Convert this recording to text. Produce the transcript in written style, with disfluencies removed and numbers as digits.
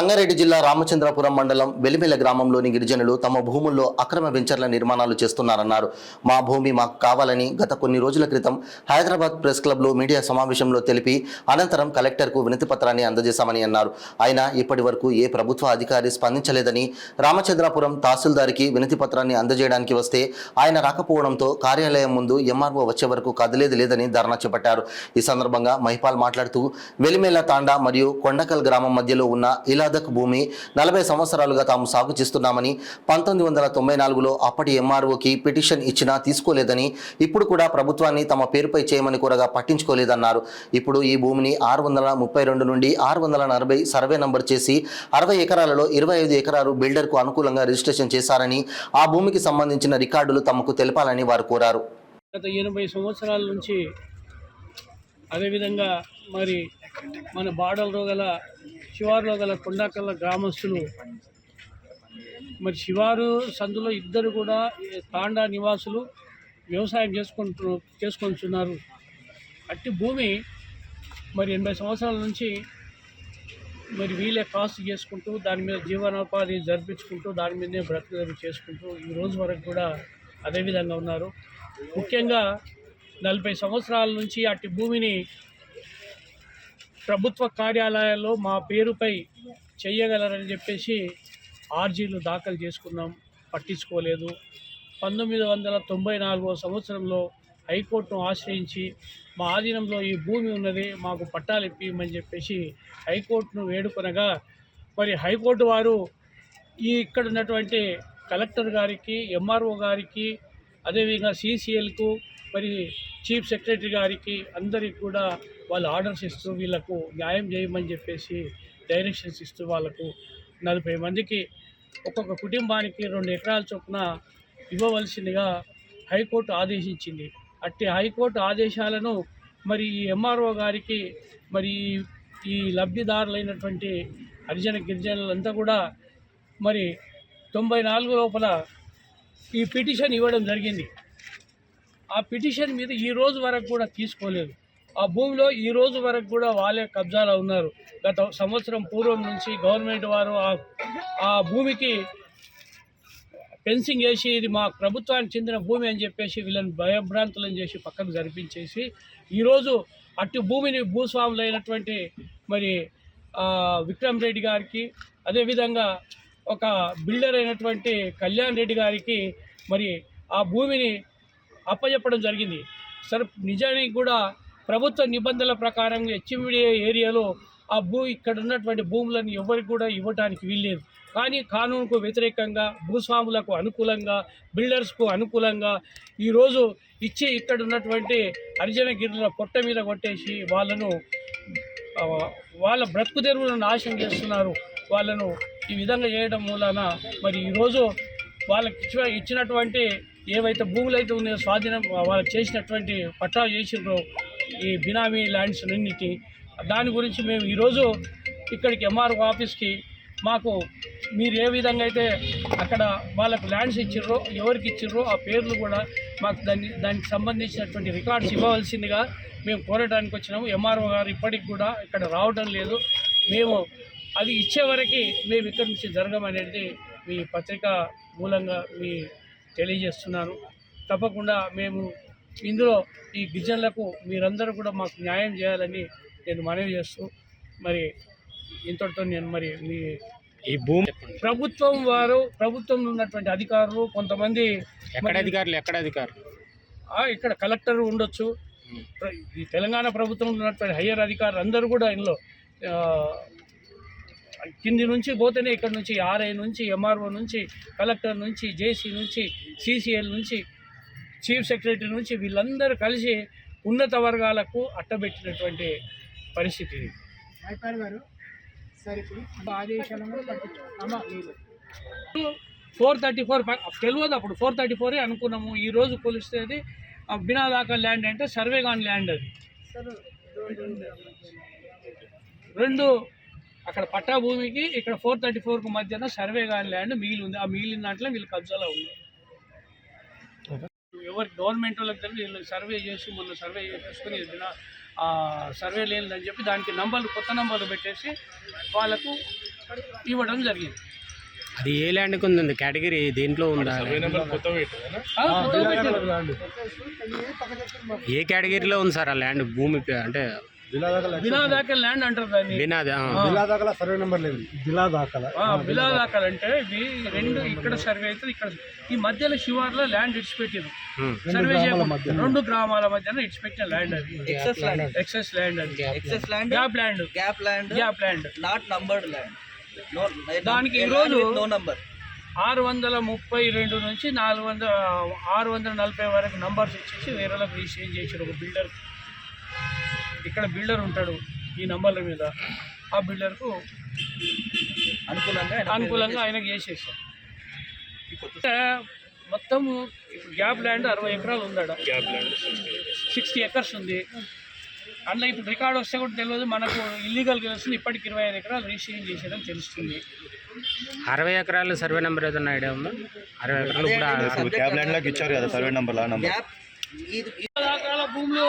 సంగారెడ్డి జిల్లా రామచంద్రపురం మండలం వెలిమెల గ్రామంలోని గిరిజనులు తమ భూముల్లో అక్రమ వెంచర్ల నిర్మాణాలు చేస్తున్నారన్నారు. మా భూమి మాకు కావాలని గత కొన్ని రోజుల క్రితం హైదరాబాద్ ప్రెస్ క్లబ్లో మీడియా సమావేశంలో తెలిపి అనంతరం కలెక్టర్కు వినతిపత్రాన్ని అందజేశామని అన్నారు. అయినా ఇప్పటి వరకు ఏ ప్రభుత్వ అధికారి స్పందించలేదని, రామచంద్రపురం తహసీల్దార్కి వినతిపత్రాన్ని అందజేయడానికి వస్తే ఆయన రాకపోవడంతో కార్యాలయం ముందు ఎంఆర్ఓ వచ్చే వరకు కదిలేది లేదని ధర్నా చేపట్టారు. ఈ సందర్భంగా మహిపాల్ మాట్లాడుతూ వెలిమెల తాండా మరియు కొండకల్ గ్రామం మధ్యలో ఉన్న ఇలాదక్ భూమి 40 సంవత్సరాలుగా తాము సాగు చేస్తున్నామని, 1994లో అప్పటి ఎంఆర్ఓకి పిటిషన్ ఇచ్చినా తీసుకోలేదని, ఇప్పుడు కూడా ప్రభుత్వాన్ని తమ పేరుపై చేయమని కోరగా పట్టించుకోలేదన్నారు. ఇప్పుడు ఈ భూమిని 632 నుండి 640 సర్వే నంబర్ చేసి 60 ఎకరాలలో 25 ఎకరాలు బిల్డర్కు అనుకూలంగా రిజిస్ట్రేషన్ చేశారని, ఆ భూమికి సంబంధించిన రికార్డులు తమకు తెలపాలని వారు కోరారు. గత 80 సంవత్సరాల నుంచి అదేవిధంగా మరి మన బార్డర్లో గల శివారులో గల కొండకల్ల గ్రామస్తులు మరి శివారు సందులో ఇద్దరు కూడా తాండా నివాసులు వ్యవసాయం చేసుకుంటున్నారు. అట్టి భూమి మరి 80 సంవత్సరాల నుంచి మరి వీళ్ళే కాస్ట్ చేసుకుంటూ దాని మీద జీవనోపాధి జరిపించుకుంటూ దాని మీదనే బ్రతుకు చేసుకుంటూ ఈ రోజు వరకు కూడా అదేవిధంగా ఉన్నారు. ముఖ్యంగా 40 సంవత్సరాల నుంచి అట్టి భూమిని ప్రభుత్వ కార్యాలయాల్లో మా పేరుపై చెయ్యగలరని చెప్పేసి ఆర్జీలు దాఖలు చేసుకున్నాం, పట్టించుకోలేదు. 1994 సంవత్సరంలో హైకోర్టును ఆశ్రయించి మా ఆధీనంలో ఈ భూమి ఉన్నది, మాకు పట్టాలు ఇప్పిమని చెప్పేసి హైకోర్టును వేడుకొనగా మరి హైకోర్టు వారు ఇక్కడ ఉన్నటువంటి కలెక్టర్ గారికి, ఎంఆర్ఓ గారికి, అదేవిధంగా సిసిఎల్కు, మరి చీఫ్ సెక్రటరీ గారికి అందరికి కూడా వాళ్ళు ఆర్డర్స్ ఇస్తూ వీళ్ళకు న్యాయం చేయమని చెప్పేసి డైరెక్షన్స్ ఇస్తూ వాళ్ళకు 40 మందికి ఒక్కొక్క కుటుంబానికి 2 ఎకరాల చొప్పున ఇవ్వవలసిందిగా హైకోర్టు ఆదేశించింది. అట్టి హైకోర్టు ఆదేశాలను మరి ఈ ఎంఆర్ఓ గారికి మరి ఈ లబ్ధిదారులైనటువంటి హరిజన గిరిజనులంతా కూడా మరి 94 లోపల ఈ పిటిషన్ ఇవ్వడం జరిగింది. ఆ పిటిషన్ మీద ఈ రోజు వరకు కూడా తీసుకోలేదు. ఆ భూమిలో ఈ రోజు వరకు కూడా వాళ్ళే కబ్జాలో ఉన్నారు. గత సంవత్సరం పూర్వం నుంచి గవర్నమెంట్ వారు ఆ భూమికి ఫెన్సింగ్ వేసి ఇది మా ప్రభుత్వానికి చెందిన భూమి అని చెప్పేసి వీళ్ళని భయభ్రాంతులను చేసి పక్కకు జరిపించేసి ఈరోజు అటు భూమిని భూస్వాములైనటువంటి మరి విక్రమ్ రెడ్డి గారికి, అదేవిధంగా ఒక బిల్డర్ అయినటువంటి కళ్యాణ్ రెడ్డి గారికి మరి ఆ భూమిని అప్పచెప్పడం జరిగింది. సరే, నిజానికి కూడా ప్రభుత్వ నిబంధనల ప్రకారం హెచ్ఎండి ఏరియాలో ఇక్కడ ఉన్నటువంటి భూములను ఎవరికి కూడా ఇవ్వడానికి వీల్లేదు. కానీ కానూనుకు వ్యతిరేకంగా, భూస్వాములకు అనుకూలంగా, బిల్డర్స్కు అనుకూలంగా ఈరోజు ఇచ్చి ఇక్కడ ఉన్నటువంటి హరిజన గిరిజనుల పొట్ట మీద కొట్టేసి వాళ్ళ బ్రతుకు తెరువులను నాశనం చేస్తున్నారు. వాళ్ళను ఈ విధంగా చేయడం మూలాన మరి ఈరోజు వాళ్ళకి ఇచ్చినటువంటి ఏవైతే భూములు అయితే ఉన్నాయో స్వాధీనం వాళ్ళకి చేసినటువంటి పట్టాలు చేసినారో ఈ బినామీ ల్యాండ్స్ అన్నింటినీ దాని గురించి మేము ఈరోజు ఇక్కడికి ఎంఆర్ఓ ఆఫీస్కి మాకు మీరు ఏ విధంగా అయితే అక్కడ వాళ్ళకు ల్యాండ్స్ ఇచ్చిర్రో, ఎవరికి ఇచ్చిర్రో ఆ పేర్లు కూడా మాకు దానికి సంబంధించినటువంటి రికార్డ్స్ ఇవ్వవలసిందిగా మేము కోరడానికి వచ్చినాము. ఎంఆర్ఓ గారు ఇప్పటికి కూడా ఇక్కడ రావడం లేదు. మేము అది ఇచ్చేవరకు మేము ఇక్కడి నుంచి జరగమనేది మీ పత్రికా మూలంగా తెలియజేస్తున్నాను. తప్పకుండా మేము ఇందులో ఈ గిరిజనులకు మీరందరూ కూడా మాకు న్యాయం చేయాలని నేను మనవి చేస్తూ మరి ఇంతటితో నేను మరి ఈ భూమి ప్రభుత్వంలో ఉన్నటువంటి అధికారులు కొంతమంది ఇక్కడ కలెక్టర్ ఉండొచ్చు, ఈ తెలంగాణ ప్రభుత్వంలో ఉన్నటువంటి హయ్యర్ అధికారులు అందరూ కూడా ఇందులో కింది నుంచి పోతేనే ఇక్కడ నుంచి ఆర్ఐ నుంచి, ఎంఆర్ఓ నుంచి, కలెక్టర్ నుంచి, జేసీ నుంచి, సిసిఎల్ నుంచి, చీఫ్ సెక్రటరీ నుంచి వీళ్ళందరూ కలిసి ఉన్నత వర్గాలకు అట్టబెట్టినటువంటి పరిస్థితి. 434 తెలియదు, అప్పుడు 434 అనుకున్నాము. ఈరోజు కొలిస్తేది బినాదాకా ల్యాండ్ అంటే సర్వే కాని ల్యాండ్ అది. రెండు అక్కడ పట్టా భూమికి ఇక్కడ 434కు మధ్యన సర్వే కాని ల్యాండ్ మిగిలి ఉంది. ఆ మిగిలిన దాంట్లో వీళ్ళు కబ్జాలో ఉన్నారు. ఎవరికి గవర్నమెంట్ వాళ్ళకి తెలియదు. వీళ్ళు సర్వే చేసి మొన్న సర్వే చేసేసుకుని సర్వే లేనిదని చెప్పి దానికి నంబర్లు కొత్త నంబర్లు పెట్టేసి వాళ్ళకు ఇవ్వడం జరిగింది. అది ఏ ల్యాండ్కి ఉంది కేటగిరీ దేంట్లో ఉందా? కొత్తగా పెట్టారు. ఏ కేటగిరీలో ఉంది సార్ ఆ ల్యాండ్ భూమి అంటే బిలాదాకల ల్యాండ్ అంటారు దాన్ని. బినాది సర్వే నెంబర్ లేదు. బిలాదాకల్ అంటే ఇవి రెండు ఇక్కడ సర్వే అయితే ఇక్కడ ఈ మధ్యలో శివార్లో ల్యాండ్ ఇడిచిపెట్టారు. సర్వే చేయకుండా 2 గ్రామాల మధ్యన ఇడిచిపెట్టిన ల్యాండ్ అది. ఎక్సెస్ ల్యాండ్ అది. Gap land not numbered land. దానికి ఈరోజు 632 నుంచి 640 వరకు నంబర్స్ ఇచ్చేసి వేరేలకు రిజిస్ట్రేషన్ చేశారు. ఒక బిల్డర్, ఇక్కడ బిల్డర్ ఉంటాడు ఈ నంబర్ల మీద, ఆ బిల్డర్కు అనుకూలంగా ఆయనకు చేసేసారు. మొత్తం ఇప్పుడు గ్యాప్ ల్యాండ్ 60 ఎకరాలు ఉందాడ. 60 ఎకర్స్ ఉంది. అందులో ఇప్పుడు రికార్డ్ వస్తే కూడా తెలియదు మనకు, ఇల్లీగల్గా వస్తుంది. ఇప్పటికి 25 ఎకరాలు రిజిస్ట్రేషన్ చేసేదని తెలుస్తుంది. 60 ఎకరాలు సర్వే నెంబర్ ఏదైనా ఐడియా ఉందా? 60 ఎకరాలు కూడా క్యాబ్ ల్యాండ్ లాగా ఇచ్చారు కదా సర్వే నెంబర్. రకాల భూములు